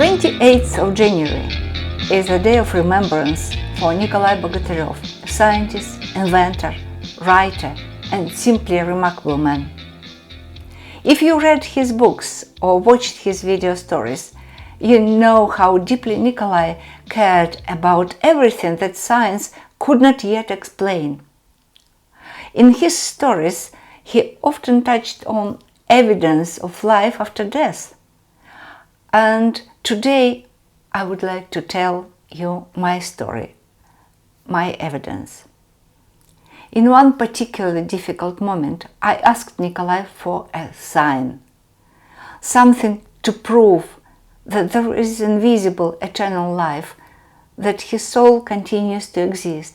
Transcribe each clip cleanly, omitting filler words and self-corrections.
28th of January is a day of remembrance for Nikolay Bogatyrev, a scientist, inventor, writer, and simply a remarkable man. If you read his books or watched his video stories, you know how deeply Nikolay cared about everything that science could not yet explain. In his stories, he often touched on evidence of life after death. And today I would like to tell you my story, my evidence. In one particularly difficult moment, I asked Nikolay for a sign, something to prove that there is invisible eternal life, that his soul continues to exist.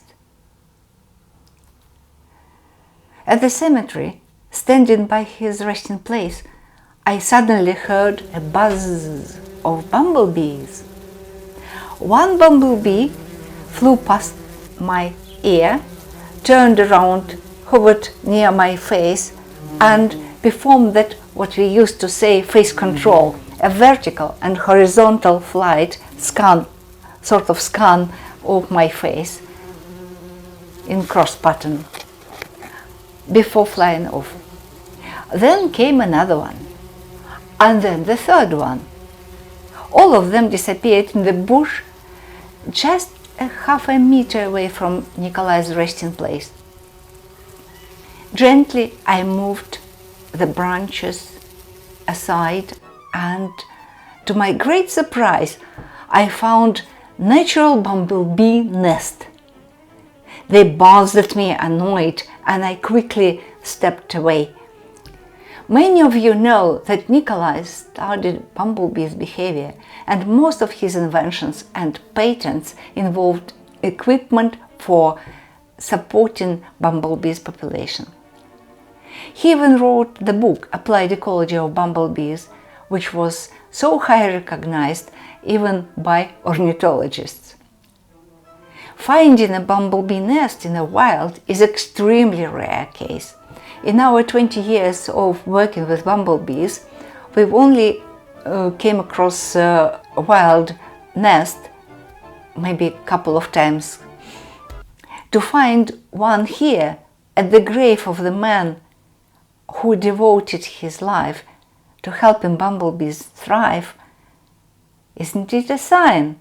At the cemetery, standing by his resting place, I suddenly heard a buzz of bumblebees. One bumblebee flew past my ear, turned around, hovered near my face, and performed that what we used to say face control, a vertical and horizontal flight scan of my face in cross pattern before flying off. Then came another one, and then the third one. All of them disappeared in the bush just a half a meter away from Nikolay's resting place. Gently I moved the branches aside, and to my great surprise I found natural bumblebee nest. They buzzed at me, annoyed, and I quickly stepped away. Many of you know that Nikolay studied bumblebees' behavior, and most of his inventions and patents involved equipment for supporting bumblebees' population. He even wrote the book Applied Ecology of Bumblebees, which was so highly recognized even by ornithologists. Finding a bumblebee nest in the wild is an extremely rare case. In our 20 years of working with bumblebees, we've only came across a wild nest maybe a couple of times. To find one here at the grave of the man who devoted his life to helping bumblebees thrive, isn't it a sign?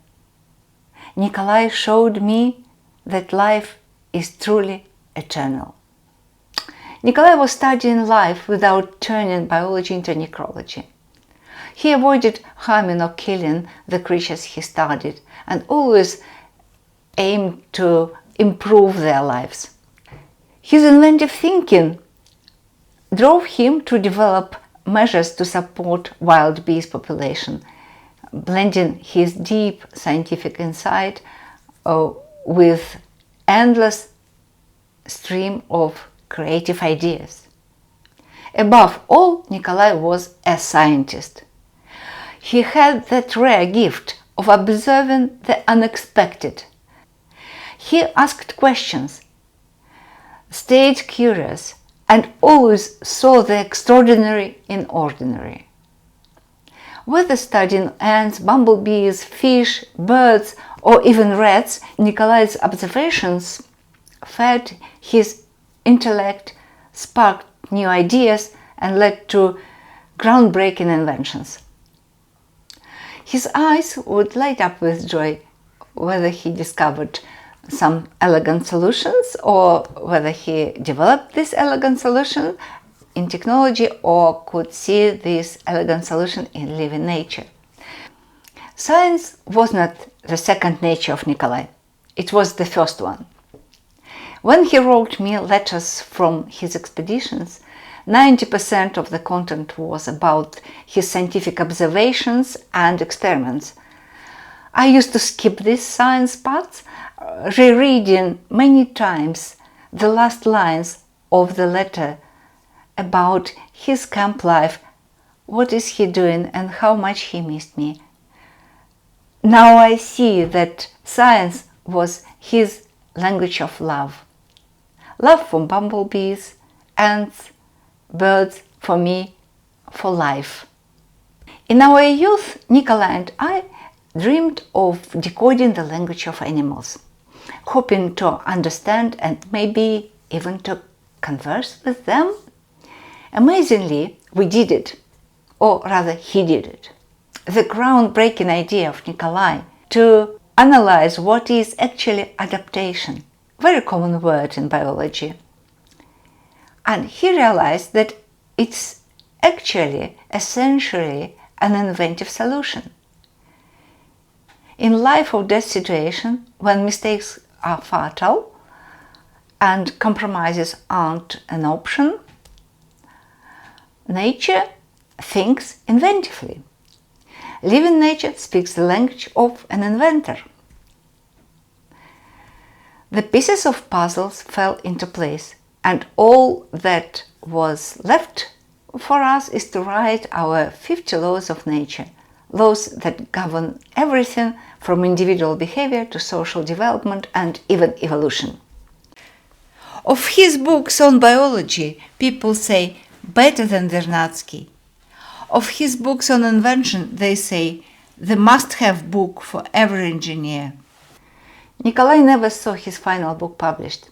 Nikolay showed me that life is truly eternal. Nikolay was studying life without turning biology into necrology. He avoided harming or killing the creatures he studied and always aimed to improve their lives. His inventive thinking drove him to develop measures to support wild bees population, blending his deep scientific insight with endless stream of creative ideas. Above all, Nikolay was a scientist. He had that rare gift of observing the unexpected. He asked questions, stayed curious, and always saw the extraordinary in ordinary. Whether studying ants, bumblebees, fish, birds, or even rats, Nikolay's observations fed his intellect, sparked new ideas, and led to groundbreaking inventions. His eyes would light up with joy whether he discovered some elegant solutions or whether he developed this elegant solution in technology or could see this elegant solution in living nature. Science was not the second nature of Nikolay, it was the first one. When he wrote me letters from his expeditions, 90% of the content was about his scientific observations and experiments. I used to skip these science parts, rereading many times the last lines of the letter about his camp life, what is he doing and how much he missed me. Now I see that science was his language of love. Love for bumblebees, ants, birds, for me, for life. In our youth, Nikolay and I dreamed of decoding the language of animals, hoping to understand and maybe even to converse with them. Amazingly, we did it, or rather he did it. The groundbreaking idea of Nikolay to analyze what is actually adaptation, very common word in biology. And he realized that it's actually essentially an inventive solution. In life or death situation, when mistakes are fatal and compromises aren't an option, nature thinks inventively. Living nature speaks the language of an inventor. The pieces of puzzles fell into place, and all that was left for us is to write our 50 laws of nature, laws that govern everything from individual behavior to social development and even evolution. Of his books on biology, people say better than Vernadsky. Of his books on invention, they say the must-have book for every engineer. Nikolay never saw his final book published.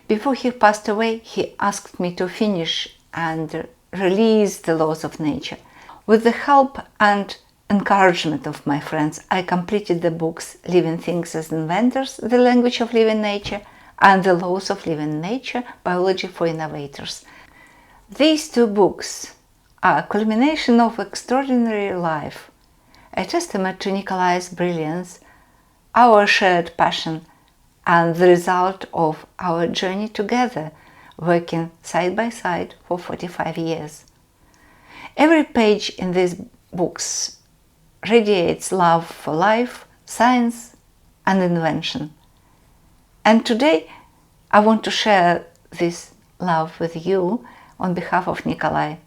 Before he passed away, he asked me to finish and release the laws of nature. With the help and encouragement of my friends, I completed the books Living Things as Inventors, The Language of Living Nature, and The Laws of Living Nature, Biology for Innovators. These two books are a culmination of extraordinary life, a testament to Nikolay's brilliance, our shared passion, and the result of our journey together, working side by side for 45 years. Every page in these books radiates love for life, science, and invention. And today I want to share this love with you on behalf of Nikolay.